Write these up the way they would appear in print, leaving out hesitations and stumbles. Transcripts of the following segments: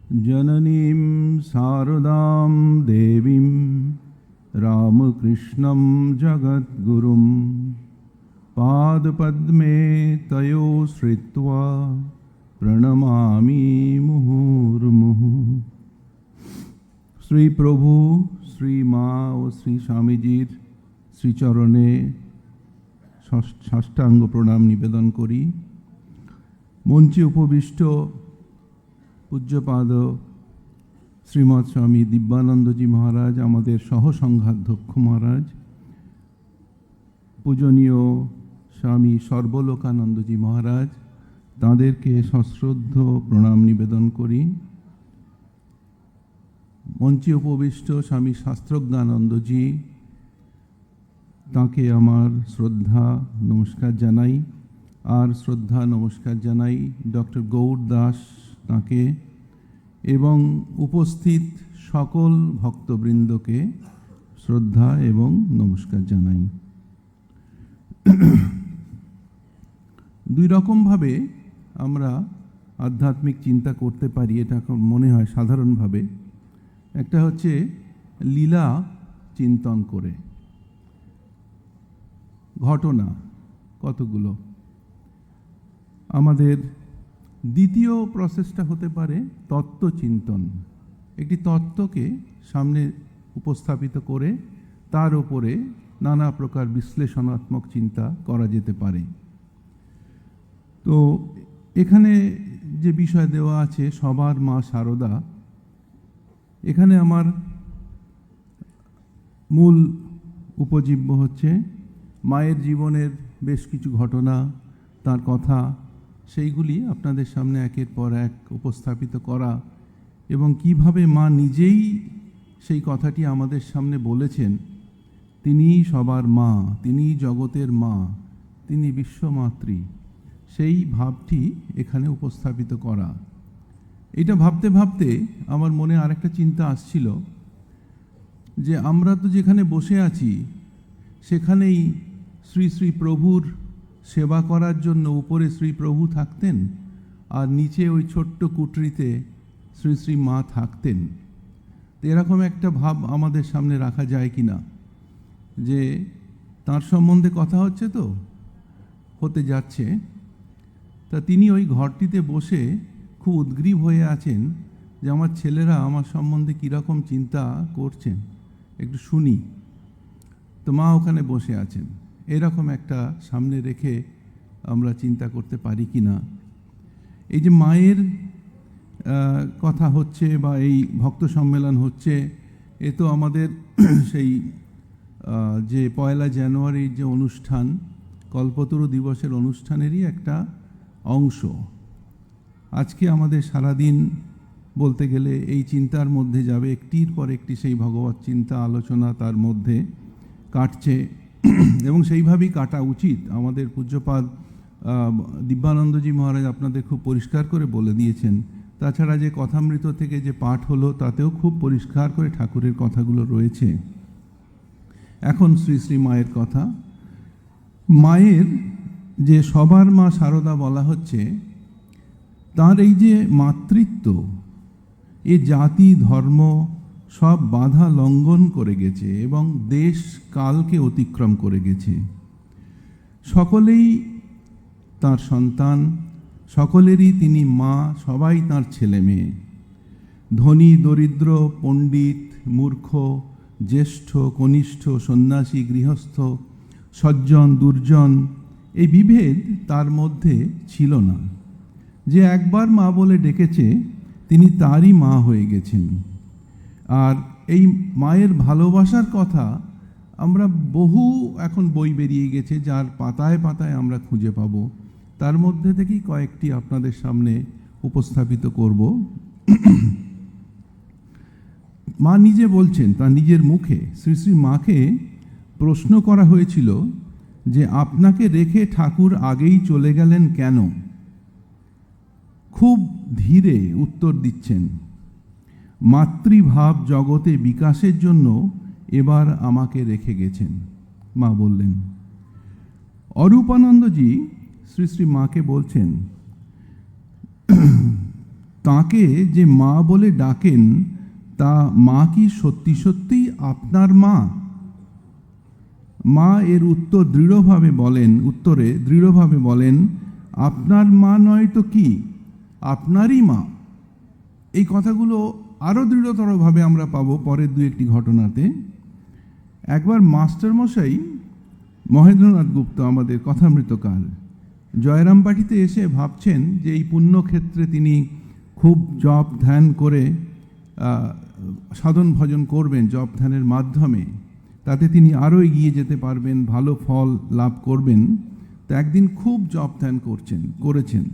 जननीं शारदां देवीं रामकृष्णं जगद्गुरुं पादपद्मे तयो श्रित्वा प्रणमामि मुहुर्मुहुः। श्री प्रभु श्री माँ और श्री स्वामीजीर श्रीचरणे साष्टांग प्रणाम निवेदन करी। मंचे उपविष्ट पूज्यपाद श्रीमद स्वामी दिव्यानंदजी महाराज, आमादेर सहसंघाध्यक्ष महाराज, पूजनीय स्वामी सर्वलोकानंदजी महाराज, तादेरके सश्रद्ध प्रणाम निवेदन करी। मंचे उपविष्ट स्वामी शास्त्रज्ञानंदजी, ताके आमार श्रद्धा नमस्कार जानाई। और श्रद्धा नमस्कार जानाई डॉक्टर गौर दास ताके एवं उपस्थित सकल भक्तबृंद के श्रद्धा एवं नमस्कार जानाई। दुई रकम भावे आमरा आध्यात्मिक चिंता करते पारी, एटा मने हय साधारण भावे। एकटा हच्छे लीला चिंतन करे, घटना कतगुलो। आमादेर द्वितीय प्रसेसटा होते पारे तत्व चिंतन। एकटी तत्वके सामने उपस्थापित करे तार उपरे नाना प्रकार विश्लेषणात्मक चिंता करा जेते पारे। तो एखाने जे विषय देवा आछे सबार मा शारदा, एखाने आमार मूल उपजीव्य हच्छे मायेर जीवनेर बेश किछु घटना, तार कथा, सेइगुली आपनादेर सामने एकेर पर एक उपस्थापित करा एवं किभाबे मा निजेई सेई कथाटी आमादेर सामने बोलेछेन। तिनिई सबार मा, तिनिई जगतेर मा, तिनि विश्वमात्री, सेई भावटी एखाने उपस्थापित करा। এটা ভাবতে ভাবতে আমার মনে আরেকটা চিন্তা আসছিল যে আমরা তো যেখানে বসে আছি সেখানেই শ্রী শ্রী প্রভুর সেবা করার জন্য উপরে শ্রী প্রভু থাকতেন আর নিচে ওই ছোট্ট কুটরিতে শ্রী শ্রী মা থাকতেন। তো এরকম একটা ভাব আমাদের সামনে রাখা যায় কি না যে তার সম্বন্ধে কথা হচ্ছে, তো হতে যাচ্ছে, তা তিনি ওই ঘরটিতে বসে খুব উদ্গ্রীব হয়ে আছেন যে আমার ছেলেরা আমার সম্বন্ধে কীরকম চিন্তা করছেন একটু শুনি। তো মা ওখানে বসে আছেন, এরকম একটা সামনে রেখে আমরা চিন্তা করতে পারি কি না। এই যে মায়ের কথা হচ্ছে বা এই ভক্ত সম্মেলন হচ্ছে, এ তো আমাদের সেই যে 1 জানুয়ারির যে অনুষ্ঠান কল্পতরু দিবসের অনুষ্ঠানেরই একটা অংশ। আজকে আমাদের সারাদিন বলতে গেলে এই চিন্তার মধ্যে যাবে, একটির পর একটি সেই ভগবত চিন্তা আলোচনা তার মধ্যে কাটছে এবং সেইভাবেই কাটা উচিত। আমাদের পূজ্যপাদ দিব্যানন্দজি মহারাজ আপনাদের খুব পরিষ্কার করে বলে দিয়েছেন। তাছাড়া যে কথামৃত থেকে যে পাঠ হলো তাতেও খুব পরিষ্কার করে ঠাকুরের কথাগুলো রয়েছে। এখন শ্রী শ্রী মায়ের কথা। মায়ের যে সবার মা শারদা বলা হচ্ছে, তার এই যে মাতৃত্ব, এ জাতি ধর্ম সব বাধা লঙ্ঘন করে গেছে এবং দেশ কালকে অতিক্রম করে গেছে। সকলেই তার সন্তান, সকলেরই তিনি মা, সবাই তার ছেলে মেয়ে। ধনী দরিদ্র, পণ্ডিত মূর্খ, জ্যেষ্ঠ কনিষ্ঠ, সন্ন্যাসী গৃহস্থ, সজ্জন দুর্জন, এই বিভেদ তার মধ্যে ছিল না। যে একবার মা বলে ডেকেছে তিনি তারই মা হয়ে গেছেন। আর এই মায়ের ভালোবাসার কথা আমরা বহু এখন বই বেরিয়ে গেছে, যার পাতায় পাতায় আমরা খুঁজে পাব। তার মধ্যে থেকেই কয়েকটি আপনাদের সামনে উপস্থাপিত করব। মা নিজে বলছেন, তার নিজের মুখে শ্রী শ্রী মাকে প্রশ্ন করা হয়েছিল যে আপনাকে রেখে ঠাকুর আগেই চলে গেলেন কেন? খুব ধীরে উত্তর দিচ্ছেন, মাতৃভাব জগতে বিকাশের জন্য এবার আমাকে রেখে গেছেন। মা বললেন। অরূপানন্দজি শ্রী শ্রী মাকে বলছেন, তাকে যে মা বলে ডাকেন তা মা কি সত্যি সত্যিই আপনার মা? মা এর উত্তরে দৃঢ়ভাবে বলেন, আপনার মা নয় তো কি, আপনারই মা। এই কথাগুলো আরও দৃঢ়তরভাবে আমরা পাবো পরের দু একটি ঘটনাতে। একবার মাস্টারমশাই মহেন্দ্রনাথ গুপ্ত, আমাদের কথামৃতকার, জয়রামবাটিতে এসে ভাবছেন যে এই পুণ্যক্ষেত্রে তিনি খুব জপ ধ্যান করে সাধন ভজন করবেন, জপ ধ্যানের মাধ্যমে তাতে তিনি আরও এগিয়ে যেতে পারবেন, ভালো ফল লাভ করবেন। তো একদিন খুব জপ ধ্যান করেছেন।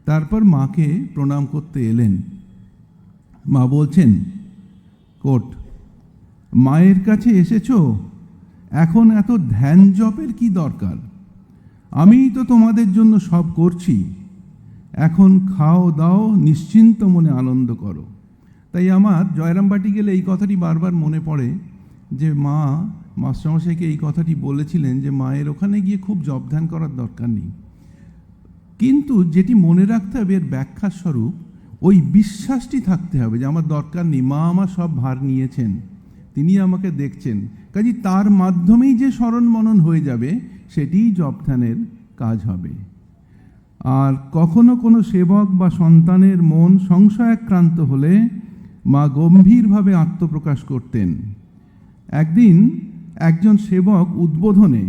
তারপর মাকে প্রণাম করতে এলেন। মা বলছেন, কোট, মায়ের কাছে এসেছো, এখন এত ধ্যান জপের কি দরকার? আমিই তো তোমাদের জন্য সব করছি, এখন খাও দাও, নিশ্চিন্ত মনে আনন্দ করো। তাই আমার জয়রামবাটি গেলে এই কথাটি বারবার মনে পড়ে যে মা মাস্টারমশাইকে এই কথাটি বলেছিলেন যে মায়ের ওখানে গিয়ে খুব জপ ধ্যান করার দরকার নেই। কিন্তু যেটি মনে রাখতে হবে, এর ব্যাখ্যা স্বরূপ ওই বিশ্বাসটি থাকতে হবে যে আমার দরকার নেই, মা আমার সব ভার নিয়েছেন, তিনি আমাকে দেখছেন, কাজে তার মাধ্যমেই যে স্মরণ মনন হয়ে যাবে সেটিই জপ ধ্যানের কাজ হবে। আর কখনো কোনো সেবক বা সন্তানের মন সংশয়াক্রান্ত হলে মা গম্ভীরভাবে আত্মপ্রকাশ করতেন। একদিন একজন সেবক উদ্বোধনে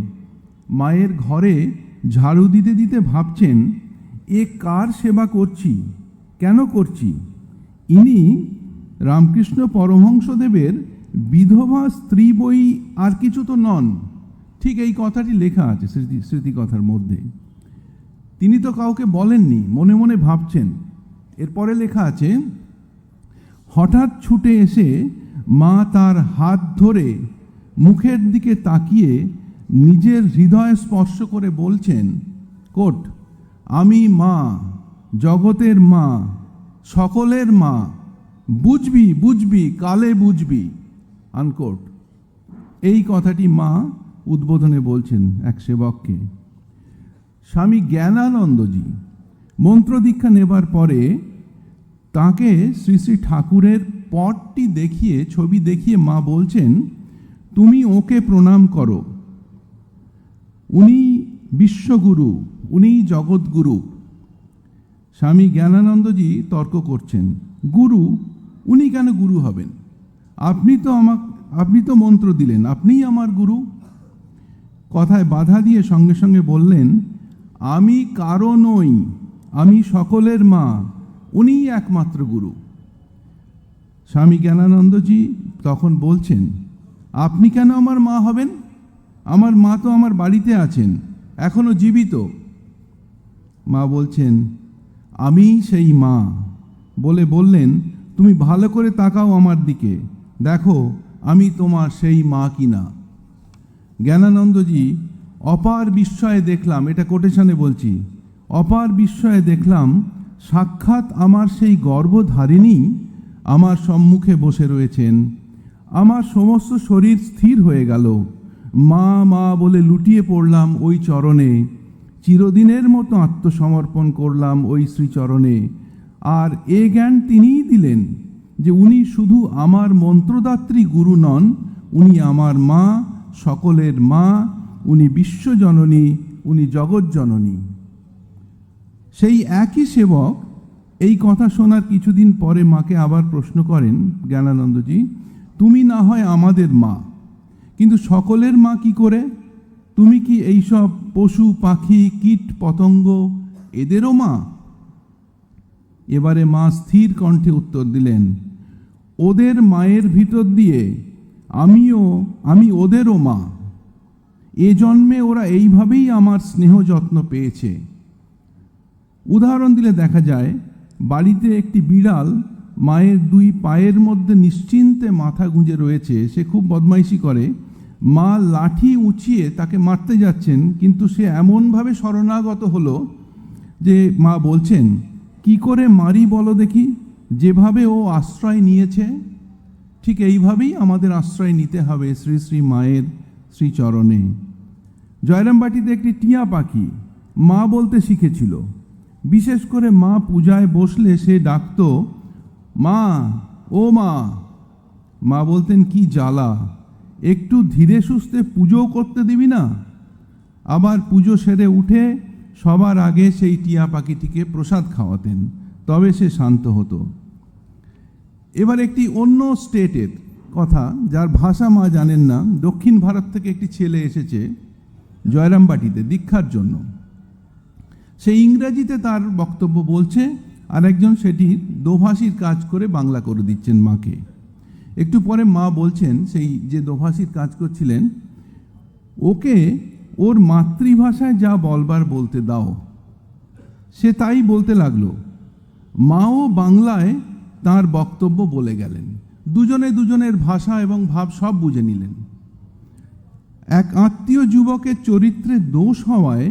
মায়ের ঘরে ঝাড়ু দিতে দিতে ভাবছেন, এ কার সেবা করছি, কেন করছি? ইনি রামকৃষ্ণ পরমহংসদেবের বিধবা স্ত্রী বই, আর কিছু তো নন। ঠিক এই কথাটি লেখা আছে স্মৃতিকথার মধ্যে। তিনি তো কাউকে বলেননি, মনে মনে ভাবছেন। এরপরে লেখা আছে, হঠাৎ ছুটে এসে মা তার হাত ধরে মুখের দিকে তাকিয়ে নিজের হৃদয় স্পর্শ করে বলছেন, কোট, আমি মা, জগতের মা, সকলের মা, বুঝবি বুঝবি কালে বুঝবি, আনকোট। এই কথাটি মা উদ্বোধনে বলছেন এক সেবককে। স্বামী জ্ঞানানন্দজি মন্ত্র দীক্ষা নেবার পরে তাকে শ্রী শ্রী ঠাকুরের পটটি দেখিয়ে, ছবি দেখিয়ে মা বলছেন, তুমি ওকে প্রণাম করো, উনি বিশ্বগুরু, উনি জগৎগুরু। স্বামী জ্ঞানানন্দজি তর্ক করছেন, গুরু, উনি কেন গুরু হবেন? আপনি তো মন্ত্র দিলেন, আপনিই আমার গুরু। কথায় বাধা দিয়ে সঙ্গে সঙ্গে বললেন, আমি কারো নই, আমি সকলের মা, উনিই একমাত্র গুরু। স্বামী জ্ঞানানন্দজি তখন বলছেন, আপনি কেন আমার মা হবেন? আমার মা তো আমার বাড়িতে আছেন, এখনো জীবিত। মা বলছেন, আমি সেই মা, বলে বললেন, তুমি ভালো করে তাকাও আমার দিকে, দেখো আমি তোমার সেই মা কিনা। জ্ঞানানন্দজি অপার বিস্ময়ে দেখলাম, এটা কোটেশনে বলছি, অপার বিস্ময়ে দেখলাম সাক্ষাৎ আমার সেই গর্ভধারিণী আমার সম্মুখে বসে রয়েছেন। আমার সমস্ত শরীর স্থির হয়ে গেল, মা মা বলে লুটিয়ে পড়লাম ওই চরণে, চিরদিনের মতো আত্মসমর্পণ করলাম ওই শ্রীচরণে। আর এ জ্ঞান তিনিই দিলেন যে উনি শুধু আমার মন্ত্রদাত্রী গুরু নন, উনি আমার মা, সকলের মা, উনি বিশ্বজননী, উনি জগৎজননী। সেই একই সেবক এই কথা শোনার কিছুদিন পরে মাকে আবার প্রশ্ন করেন জ্ঞানানন্দজি, তুমি না হয় আমাদের মা, কিন্তু সকলের মা কি করে? তুমি কি এইসব পশু পাখি কীট পতঙ্গ এদেরও মা? এবারে মা স্থির কণ্ঠে উত্তর দিলেন, ওদের মায়ের ভিতর দিয়ে আমি ওদেরও মা। এ জন্মে ওরা এইভাবেই আমার স্নেহ যত্ন পেয়েছে। উদাহরণ দিলে দেখা যায়, বাড়িতে একটি বিড়াল মায়ের দুই পায়ের মধ্যে নিশ্চিন্তে মাথা গুঁজে রয়েছে, সে খুব বদমাইশি করে। মা লাঠি উঁচিয়ে তাকে মারতে যাচ্ছেন, কিন্তু সে এমনভাবে শরণাগত হলো যে মা বলছেন, কি করে মারি বলো দেখি, যেভাবে ও আশ্রয় নিয়েছে ঠিক এইভাবেই আমাদের আশ্রয় নিতে হবে শ্রী শ্রী মায়ের শ্রীচরণে। জয়রামবাটিতে একটি টিয়া পাখি মা বলতে শিখেছিল। বিশেষ করে মা পূজায় বসলে সে ডাকত, মা, ও মা। মা বলতেন, কি জ্বালা, একটু ধীরে সুস্থে পুজোও করতে দিবি না? আবার পুজো সেরে উঠে সবার আগে সেই টিয়া পাখিটিকে প্রসাদ খাওয়াতেন, তবে সে শান্ত হতো। এবার একটি অন্য স্টেটের কথা, যার ভাষা মা জানেন না। দক্ষিণ ভারত থেকে একটি ছেলে এসেছে জয়রামবাটিতে দীক্ষার জন্য। সে ইংরেজিতে তার বক্তব্য বলছে, আর একজন সেটি দোভাষীর কাজ করে বাংলা করে দিচ্ছেন মাকে। একটু পরে মা বলছেন, সেই যে দোভাষীর কাজ করছিলেন, ওকে ওর মাতৃভাষায় যা বলবার বলতে দাও। সে তাই বলতে লাগলো। মাও বাংলায় তার বক্তব্য বলে গেলেন। দুজনে দুজনের ভাষা এবং ভাব সব বুঝে নিলেন। এক আত্মীয় যুবকের চরিত্রে দোষ হওয়ায়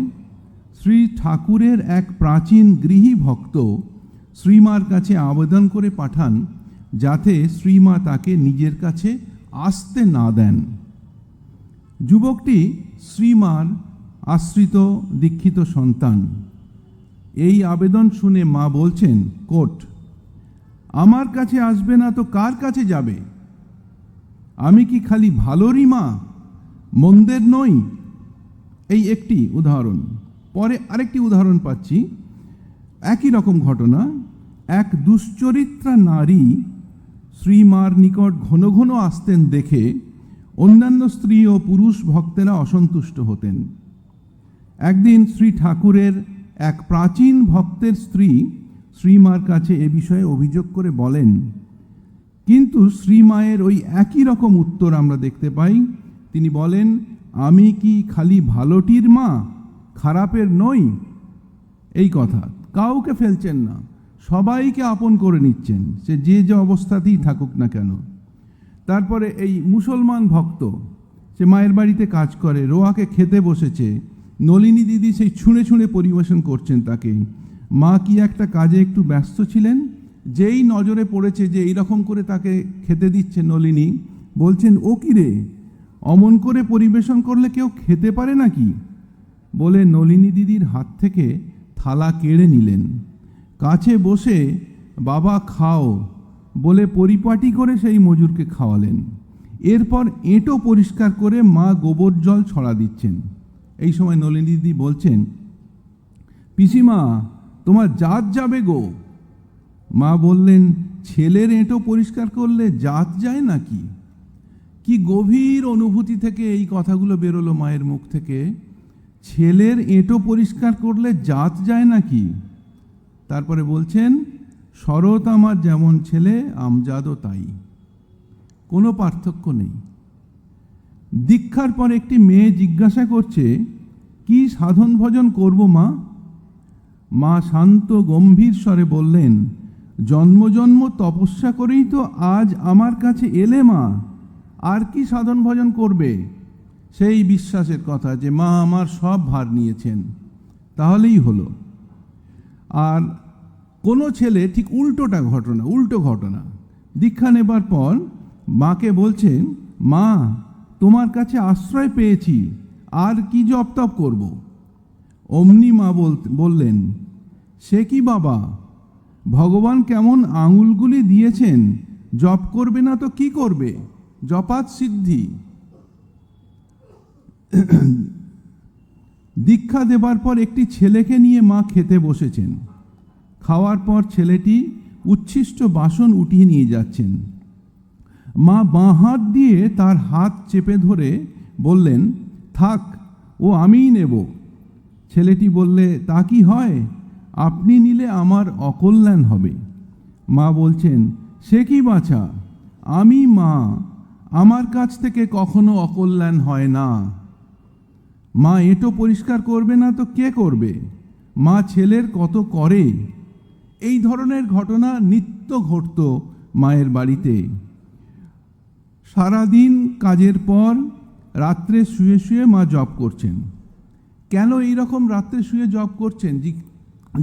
শ্রী ঠাকুরের এক প্রাচীন গৃহী ভক্ত শ্রীমার কাছে আবেদন করে পাঠান, যাতে শ্রীমা তাকে নিজের কাছে আসতে না দেন। যুবকটি শ্রীমার আশ্রিত দীক্ষিত সন্তান। এই আবেদন শুনে মা বলছেন, কোট, আমার কাছে আসবে না তো কার কাছে যাবে? আমি কি খালি ভালোরই মা, মন্দের নই? এই একটি উদাহরণ। পরে আরেকটি উদাহরণ পাচ্ছি, একই রকম ঘটনা। এক দুশ্চরিত্রা নারী শ্রীমার নিকট ঘন ঘন আসতেন দেখে অন্যান্য স্ত্রী ও পুরুষ ভক্তেরা অসন্তুষ্ট হতেন। একদিন শ্রী ঠাকুরের এক প্রাচীন ভক্তের স্ত্রী শ্রীমার কাছে এ বিষয়ে অভিযোগ করে বলেন, কিন্তু শ্রীমায়ের ওই একই রকম উত্তর আমরা দেখতে পাই। তিনি বলেন, আমি কি খালি ভালোটির মা, খারাপের নই? এই কথা কাউকে ফেলছেন না, সবাইকে আপন করে নিচ্ছেন, সে যে যে অবস্থাতেই থাকুক না কেন। তারপরে এই মুসলমান ভক্ত, সে মায়ের বাড়িতে কাজ করে, রোয়াকে খেতে বসেছে। নলিনী দিদি সেই ছুঁড়ে ছুঁড়ে পরিবেশন করছেন তাকে। মা কি একটা কাজে একটু ব্যস্ত ছিলেন, যেই নজরে পড়েছে যে এইরকম করে তাকে খেতে দিচ্ছে নলিনী, বলছেন, ও কি রে, অমন করে পরিবেশন করলে কেউ খেতে পারে নাকি? বলে নলিনী দিদির হাত থেকে থালা কেড়ে নিলেন। কাছে বসে, বাবা খাও বলে পরিপাটি করে সেই মজুরকে খাওয়ালেন। এরপর এঁটো পরিষ্কার করে মা গোবর জল ছড়া দিচ্ছেন। এই সময় নলিনী দিদি বলছেন, পিসিমা, তোমার জাত যাবে গো। মা বললেন, ছেলের এঁটো পরিষ্কার করলে জাত যায় নাকি? কি গভীর অনুভূতি থেকে এই কথাগুলো বেরোলো মায়ের মুখ থেকে। ছেলের এঁটো পরিষ্কার করলে জাত যায় নাকি? তারপরে বলছেন, শরৎ আমার যেমন ছেলে, আমজাদও তাই, কোনো পার্থক্য নেই। দীক্ষার পর একটি মেয়ে জিজ্ঞাসা করছে, কি সাধন ভজন করব মা? মা শান্ত গম্ভীর স্বরে বললেন, জন্ম জন্ম তপস্যা করেই তো আজ আমার কাছে এলে মা, আর কি সাধন ভজন করবে? সেই বিশ্বাসের কথা যে মা আমার সব ভার নিয়েছেন, তাহলেই হলো। আর কোনো ছেলে ঠিক উল্টো ঘটনা। দীক্ষা নেবার পর মাকে বলছেন, মা, তোমার কাছে আশ্রয় পেয়েছি, আর কি জপ তপ করব? অমনি মা বললেন, সে কি বাবা, ভগবান কেমন আঙুলগুলি দিয়েছেন, জপ করবে না তো কি করবে? জপাত সিদ্ধি। দীক্ষা দেবার পর একটি ছেলেকে নিয়ে মা খেতে বসেছেন। খাওয়ার পর ছেলেটি উচ্ছিষ্ট বাসন উঠিয়ে নিয়ে যাচ্ছেন। মা বাঁ হাত দিয়ে তার হাত চেপে ধরে বললেন, থাক, ও আমিই নেব। ছেলেটি বললে, তা কি হয়, আপনি নিলে আমার অকল্যাণ হবে। মা বলছেন, সে কি বাছা, আমি মা, আমার কাছ থেকে কখনো অকল্যাণ হয় না। মা এঁটো পরিষ্কার করবে না তো কে করবে? মা ছেলের কত করে। এই ধরনের ঘটনা নিত্য ঘটত মায়ের বাড়িতে। সারাদিন কাজের পর রাত্রে শুয়ে শুয়ে মা জপ করছেন। কেন এই রকম রাত্রে শুয়ে জপ করছেন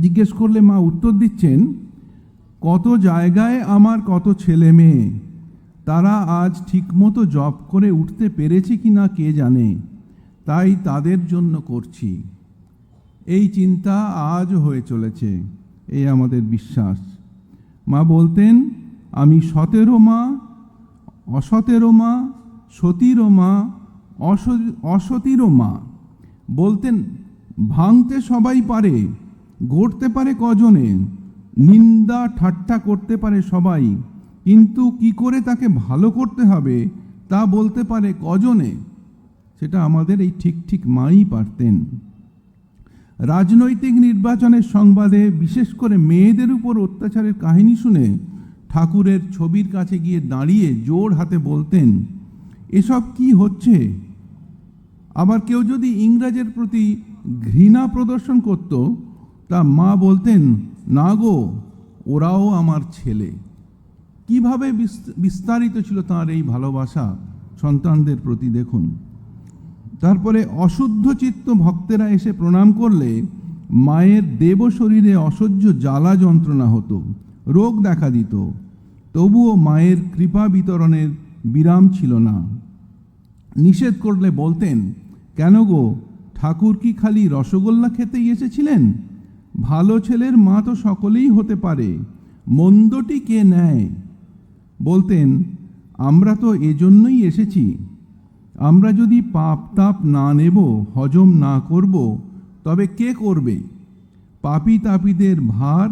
জিজ্ঞেস করলে মা উত্তর দিচ্ছেন, কত জায়গায় আমার কত ছেলে মেয়ে, তারা আজ ঠিকমতো জপ করে উঠতে পেরেছে কি না কে জানে, তাই তাদের জন্য করছি। এই চিন্তা আজও হয়ে চলেছে, এই আমাদের বিশ্বাস। মা বলতেন, আমি সতেরো মা, অসতেরো মা, সতীরও মা, অসতীরও মা। বলতেন, ভাঙতে সবাই পারে, গড়তে পারে কজনে, নিন্দা ঠাট্টা করতে পারে সবাই, কিন্তু কি করে তাকে ভালো করতে হবে তা বলতে পারে কজনে। সেটা আমাদের এই ঠিক ঠিক মাই পারতেন। রাজনৈতিক নির্বাচনের সংবাদে বিশেষ করে মেয়েদের উপর অত্যাচারের কাহিনী শুনে ঠাকুরের ছবির কাছে গিয়ে দাঁড়িয়ে জোর হাতে বলতেন, এসব কি হচ্ছে? আবার কেউ যদি ইংরেজের প্রতি ঘৃণা প্রদর্শন করত, তা মা বলতেন, না গো, ওরাও আমার ছেলে। কিভাবে বিস্তারিত ছিল তাঁর এই ভালোবাসা সন্তানদের প্রতি দেখুন। তারপরে অশুদ্ধ চিত্ত ভক্তেরা এসে প্রণাম করলে মায়ের দেব শরীরে অসহ্য জ্বালা যন্ত্রণা হতো, রোগ দেখা দিত। তবুও মায়ের কৃপা বিতরণের বিরাম ছিল না। নিষেধ করলে বলতেন, কেন গো, ঠাকুর কি খালি রসগোল্লা খেতেই এসেছিলেন? ভালো ছেলের মা তো সকলেই হতে পারে, মন্দটি কে নেয়? বলতেন, আমরা তো এজন্যই এসেছি। আমরা যদি পাপ তাপ না নেব, হজম না করব, তবে কে করবে? পাপী তাপীদের ভার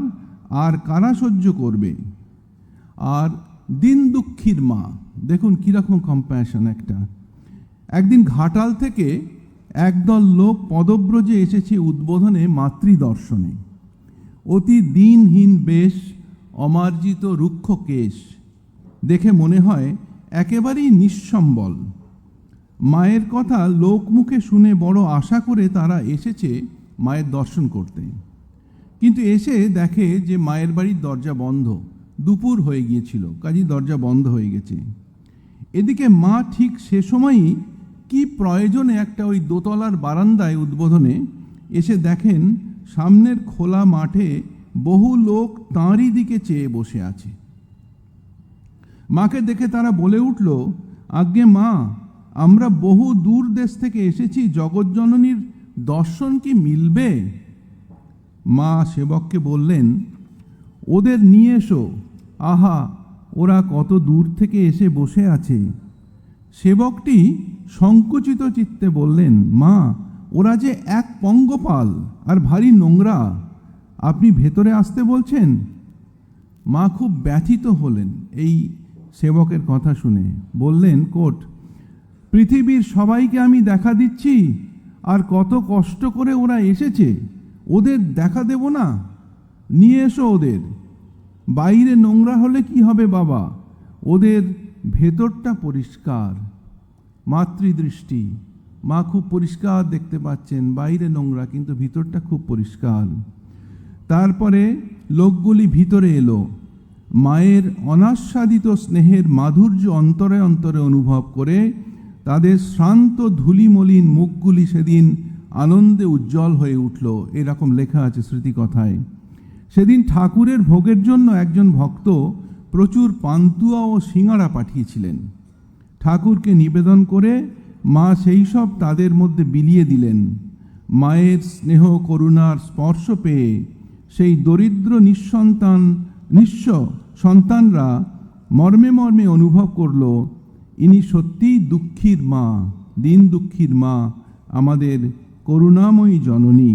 আর কারা সহ্য করবে? আর দিন দুঃখীর মা, দেখুন কীরকম কম্প্যাশন একটা। একদিন ঘাটাল থেকে একদল লোক পদব্রজে এসেছে উদ্বোধনে মাতৃদর্শনে। অতি দিনহীন বেশ, অমার্জিত রুক্ষ কেশ, দেখে মনে হয় একেবারেই নিঃসম্বল। মায়ের কথা লোকমুখে শুনে বড় আশা করে তারা এসেছে মায়ের দর্শন করতে, কিন্তু এসে দেখে যে মায়ের বাড়ির দরজা বন্ধ। দুপুর হয়ে গিয়েছিল, কাজেই দরজা বন্ধ হয়ে গেছে। এদিকে মা ঠিক সে সময়ই কি প্রয়োজনে একটা ওই দোতলার বারান্দায় উদ্বোধনে এসে দেখেন সামনের খোলা মাঠে বহু লোক তাঁরই দিকে চেয়ে বসে আছে। মাকে দেখে তারা বলে উঠল, আজ্ঞে মা, আমরা বহু দূর দেশ থেকে এসেছি, জগজ্জননীর দর্শন কি মিলবে? মা সেবককে বললেন, ওদের নিয়ে এসো। আহা, ওরা কত দূর থেকে এসে বসে আছে। সেবকটি সংকুচিত চিত্তে বললেন, মা, ওরা যে এক পঙ্গপাল আর ভারী নোংরা, আপনি ভেতরে আসতে বলছেন? মা খুব ব্যথিত হলেন এই সেবকের কথা শুনে। বললেন, কোট, পৃথিবীর সবাইকে আমি দেখা দিচ্ছি, আর কত কষ্ট করে ওরা এসেছে, ওদের দেখা দেব না? নিয়ে এসো ওদের। বাইরে নোংরা হলে কি হবে বাবা, ওদের ভেতরটা পরিষ্কার। মাতৃদৃষ্টি, মা খুব পরিষ্কার দেখতে পাচ্ছেন, বাইরে নোংরা কিন্তু ভিতরটা খুব পরিষ্কার। তারপরে লোকগুলি ভিতরে এলো। মায়ের অনাস্বাদিত স্নেহের মাধুর্য অন্তরে অন্তরে অনুভব করে তাদের শ্রান্ত ধূলিমলিন মুখগুলি সেদিন আনন্দে উজ্জ্বল হয়ে উঠল। এরকম লেখা আছে স্মৃতিকথায়। সেদিন ঠাকুরের ভোগের জন্য একজন ভক্ত প্রচুর পান্তুয়া ও সিঙাড়া পাঠিয়েছিলেন। ঠাকুরকে নিবেদন করে মা সেই সব তাদের মধ্যে বিলিয়ে দিলেন। মায়ের স্নেহ করুণার স্পর্শ পেয়ে সেই দরিদ্র নিঃস্ব সন্তানরা মর্মে মর্মে অনুভব করল, ইনি সত্যিই দুঃখীর মা, দিন দুঃখীর মা, আমাদের করুণাময়ী জননী।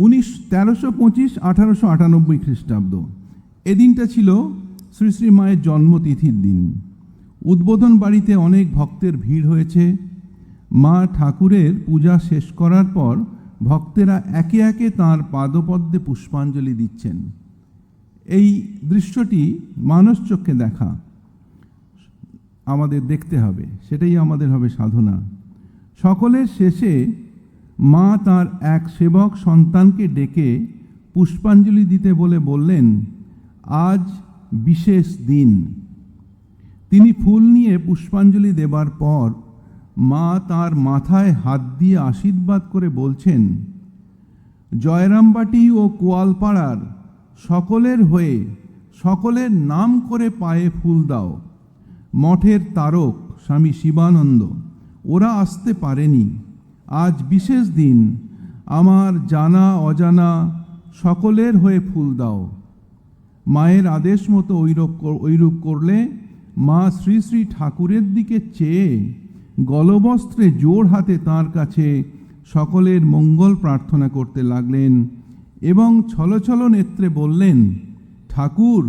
1325-1898 খ্রিস্টাব্দ এদিনটা ছিল শ্রী শ্রী মায়ের জন্মতিথির দিন। উদ্বোধন বাড়িতে অনেক ভক্তের ভিড় হয়েছে। মা ঠাকুরের পূজা শেষ করার পর ভক্তেরা একে একে তাঁর পাদপদ্মে পুষ্পাঞ্জলি দিচ্ছেন। এই দৃশ্যটি মানসচক্ষে দেখা আমাদের দেখতে হবে, সেটাই আমাদের হবে সাধনা। সকলের শেষে মা তার এক সেবক সন্তানকে ডেকে পুষ্পাঞ্জলি দিতে বলে বললেন, আজ বিশেষ দিন। তিনি ফুল নিয়ে পুষ্পাঞ্জলি দেবার পর মা তার মাথায় হাত দিয়ে আশীর্বাদ করে বলছেন, জয়রামবাটি ও কোয়ালপাড়ার সকলের হয়ে সকলের নাম করে পায়ে ফুল দাও। মঠের তারক স্বামী শিবানন্দ, ওরা আসতে পারেনি, আজ বিশেষ দিন, আমার জানা অজানা সকলের হয়ে ফুল দাও। মায়ের আদেশ মতো ঐরূপ করলে মা শ্রী শ্রী ঠাকুরের দিকে চেয়ে গলবস্ত্রে জোড় হাতে তাঁর কাছে সকলের মঙ্গল প্রার্থনা করতে লাগলেন এবং ছলছল নেত্রে বললেন, ঠাকুর,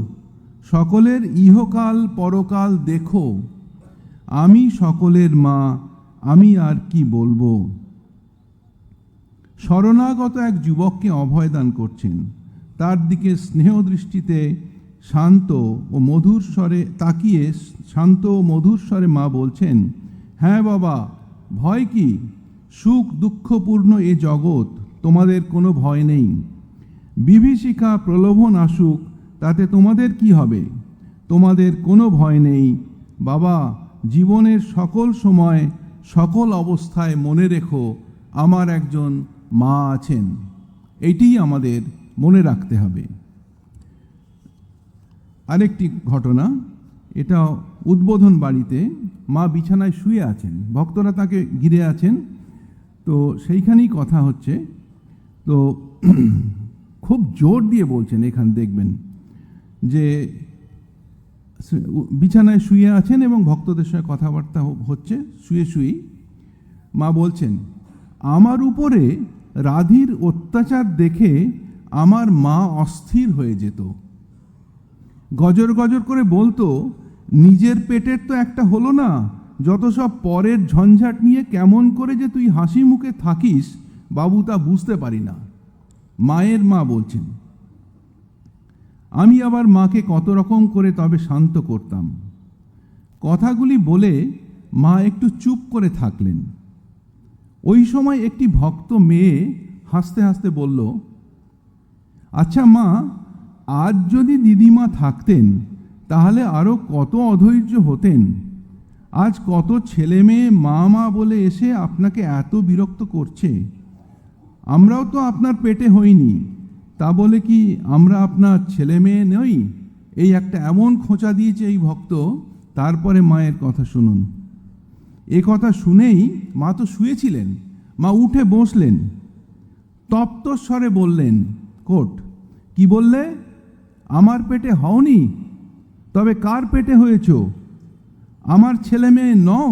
সকলের ইহকাল পরকাল দেখো, আমি সকলের মা, আমি আর কি বলবো। শরণাগত এক যুবককে অভয়দান করছেন। তার দিকে স্নেহ দৃষ্টিতে শান্ত ও মধুর স্বরে তাকিয়ে শান্ত ও মধুর স্বরে মা বলছেন, হ্যাঁ বাবা, ভয় কি? সুখ দুঃখপূর্ণ এ জগৎ, তোমাদের কোনো ভয় নেই। বিভীষিকা প্রলোভন আসুক, তাতে তোমাদের কি হবে? তোমাদের কোনো ভয় নেই বাবা। জীবনের সকল সময় সকল অবস্থায় মনে রেখো, আমার একজন মা আছেন। এটিই আমাদের মনে রাখতে হবে। আরেকটি ঘটনা, এটা উদ্বোধন বাড়িতে মা বিছানায় শুয়ে আছেন, ভক্তরা তাকে ঘিরে আছেন। তো সেইখানেই কথা হচ্ছে। তো খুব জোর দিয়ে বলছেন, এখানে দেখবেন যে বিছানায় শুয়ে আছেন এবং ভক্তদের সঙ্গে কথাবার্তা হচ্ছে শুয়ে শুয়েই। মা বলছেন, আমার উপরে রাধির অত্যাচার দেখে আমার মা অস্থির হয়ে যেত। গজর গজর করে বলতো, নিজের পেটের তো একটা হলো না, যত সব পরের ঝঞ্ঝাট নিয়ে কেমন করে যে তুই হাসি মুখে থাকিস বাবু, তা বুঝতে পারি না। মায়ের মা বলছেন, আমি আবার মাকে কত রকম করে তবে শান্ত করতাম। কথাগুলি বলে মা একটু চুপ করে থাকলেন। ওই সময় একটি ভক্ত মেয়ে হাসতে হাসতে বলল, আচ্ছা মা, আজ যদি দিদিমা থাকতেন তাহলে আরও কত অধৈর্য হতেন। আজ কত ছেলে মেয়ে মা মা বলে এসে আপনাকে এত বিরক্ত করছে। আমরাও তো আপনার পেটে হইনি, তা বলে কি আমরা আপনার ছেলে মেয়ে নই? এই একটা এমন খোঁচা দিয়েছে এই ভক্ত। তারপরে মায়ের কথা শুনুন। এ কথা শুনেই মা তো শুয়েছিলেন, মা উঠে বসলেন, তপ্ত স্বরে বললেন, কোট কি বললে? আমার পেটে হওনি? তবে কার পেটে হয়েছ? আমার ছেলে মেয়ে নও?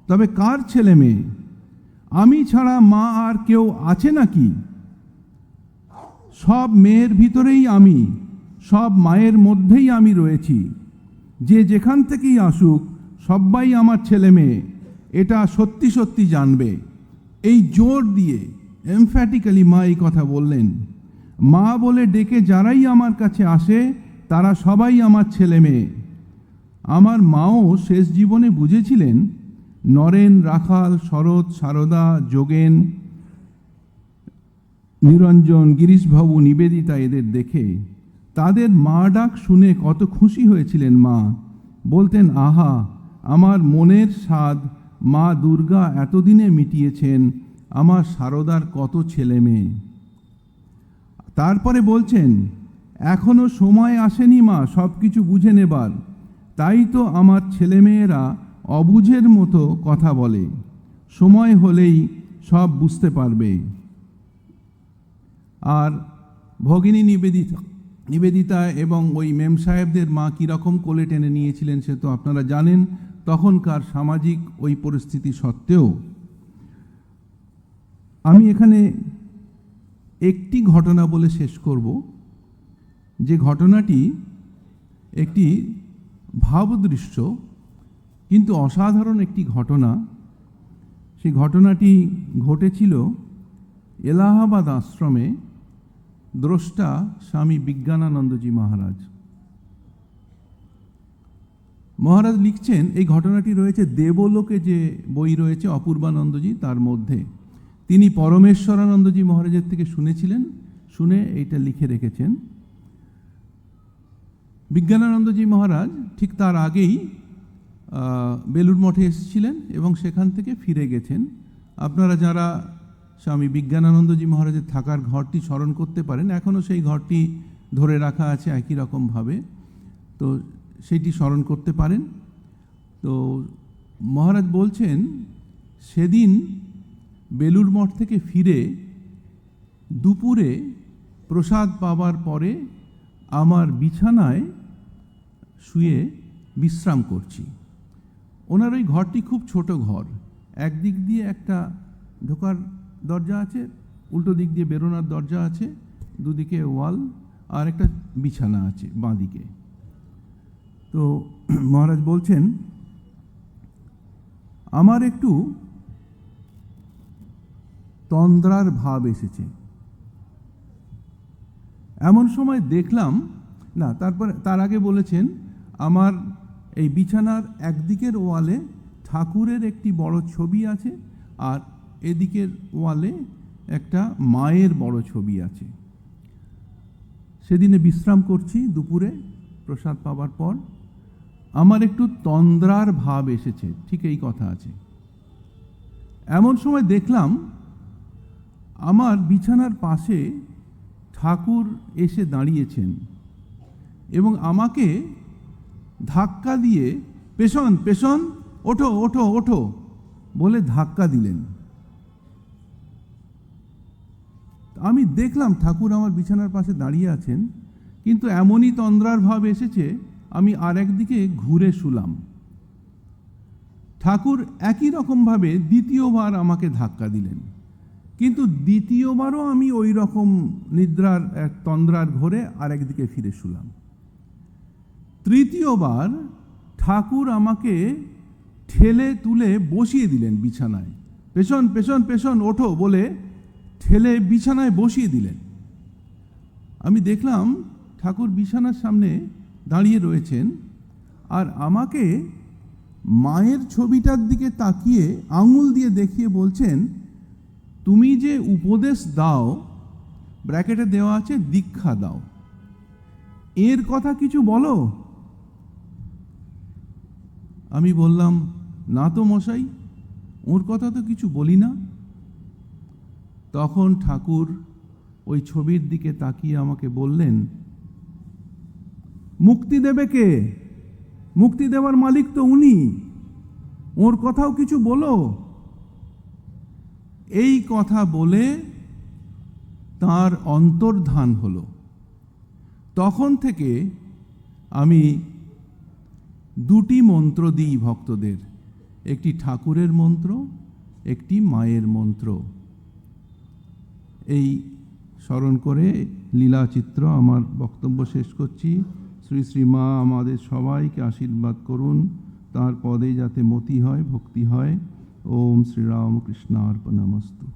তবে কার ছেলে মেয়ে? আমি ছাড়া মা আর কেউ আছে নাকি? সব মেয়ের ভিতরেই আমি, সব মায়ের মধ্যেই আমি রয়েছি। যে যেখান থেকেই আসুক সবাই আমার ছেলে মেয়ে, এটা সত্যি সত্যি জানবে। এই জোর দিয়ে এমফ্যাটিক্যালি মা এই কথা বললেন। মা বলে ডেকে যারাই আমার কাছে আসে তারা সবাই আমার ছেলে মেয়ে। আমার মাও শেষ জীবনে বুঝেছিলেন, নরেন, রাখাল, শরৎ, সারদা, যোগেন, নিরঞ্জন, গিরিশবাবু, নিবেদিতা এদের দেখে তাদের মা ডাক শুনে কত খুশি হয়েছিলেন মা। বলতেন, আহা, আমার মনের স্বাদ মা দুর্গা এতদিনে মিটিয়েছেন আমার সারদার কত ছেলে মেয়ে। তারপরে বলছেন, এখনো সময় আসেনি মা সব কিছু বুঝে নেবার, তাই তো আমার ছেলেমেয়েরা অবুঝের মতো কথা বলে। সময় হলেই সব বুঝতে পারবে। আর ভগিনী নিবেদিতা এবং ওই মেম সাহেবদের মা কীরকম কোলে টেনে নিয়েছিলেন সে তো আপনারা জানেন। তখনকার সামাজিক ওই পরিস্থিতি সত্ত্বেও আমি এখানে একটি ঘটনা বলে শেষ করব, যে ঘটনাটি একটি ভাবদৃশ্য কিন্তু অসাধারণ একটি ঘটনা। সেই ঘটনাটি ঘটেছিল এলাহাবাদ আশ্রমে। দ্রষ্টা স্বামী বিজ্ঞানানন্দজি মহারাজ। মহারাজ লিখছেন, এই ঘটনাটি রয়েছে দেবলোকে যে বই রয়েছে অপূর্বানন্দজি তার মধ্যে। তিনি পরমেশ্বরানন্দজি মহারাজের থেকে শুনেছিলেন, শুনে এইটা লিখে রেখেছেন। বিজ্ঞানানন্দজি মহারাজ ঠিক তার আগেই বেলুড় মঠে এসেছিলেন এবং সেখান থেকে ফিরে গেছেন। আপনারা যারা স্বামী বিজ্ঞানানন্দজি মহারাজের থাকার ঘরটি স্মরণ করতে পারেন, এখনও সেই ঘরটি ধরে রাখা আছে একই রকমভাবে, তো সেইটি স্মরণ করতে পারেন। তো মহারাজ বলছেন, সেদিন বেলুড় মঠ থেকে ফিরে দুপুরে প্রসাদ পাবার পরে আমার বিছানায় শুয়ে বিশ্রাম করছি। ওনার ওই ঘরটি খুব ছোট ঘর, একদিক দিয়ে একটা ঢোকার দরজা আছে, উল্টো দিক দিয়ে বেরোনোর দরজা আছে, দুদিকে ওয়াল, আর একটা বিছানা আছে বাঁদিকে। তো মহারাজ বলছেন, আমার একটু তন্দ্রার ভাব এসেছে। এমন সময় দেখলাম, না তার আগে বলেছেন, আমার এই বিছানার একদিকের ওয়ালে ঠাকুরের একটি বড় ছবি আছে, আর এদিকের ওয়ালে একটা মায়ের বড় ছবি আছে। সেদিনে বিশ্রাম করছি দুপুরে প্রসাদ পাবার পর, আমার একটু তন্দ্রার ভাব এসেছে, ঠিক এই কথা আছে। এমন সময় দেখলাম আমার বিছানার পাশে ঠাকুর এসে দাঁড়িয়েছেন এবং আমাকে ধাক্কা দিয়ে পেছন পেছন, ওঠো ওঠো ওঠো বলে ধাক্কা দিলেন। আমি দেখলাম ঠাকুর আমার বিছানার পাশে দাঁড়িয়ে আছেন, কিন্তু এমনই তন্দ্রার ভাব এসেছে, আমি আর একদিকে ঘুরে শুলাম। ঠাকুর একই রকমভাবে দ্বিতীয়বার আমাকে ধাক্কা দিলেন, কিন্তু দ্বিতীয়বারও আমি ওই রকম নিদ্রার তন্দ্রার ঘোরে আর একদিকে ফিরে শুলাম। তৃতীয়বার ঠাকুর আমাকে ঠেলে তুলে বসিয়ে দিলেন বিছানায়, পেছন পেছন পেছন ওঠো বলে ঠেলে বিছানায় বসিয়ে দিলেন। আমি দেখলাম ঠাকুর বিছানার সামনে দাঁড়িয়ে রয়েছেন, আর আমাকে মায়ের ছবিটার দিকে তাকিয়ে আঙুল দিয়ে দেখিয়ে বলছেন, তুমি যে উপদেশ দাও, ব্র্যাকেটে দেওয়া আছে দীক্ষা দাও, এর কথা কিছু বলো। আমি বললাম, না তো মশাই, ওর কথা তো কিছু বলি না। তখন ঠাকুর ওই ছবির দিকে তাকিয়ে আমাকে বললেন, মুক্তি দেবে কে? মুক্তি দেওয়ার মালিক তো উনি, ওর কথাও কিছু বলো। এই কথা বলে তার অন্তর্ধান হলো। তখন থেকে আমি দুটি মন্ত্র দিই ভক্তদের, একটি ঠাকুরের মন্ত্র, একটি মায়ের মন্ত্র। এই স্মরণ করে লীলাচিত্র আমার বক্তব্য শেষ করছি। শ্রী শ্রী মা আমাদের সবাইকে আশীর্বাদ করুন, তার পদে যাতে মতি হয়, ভক্তি হয়। ওম শ্রীরামকৃষ্ণার্পণমস্তু।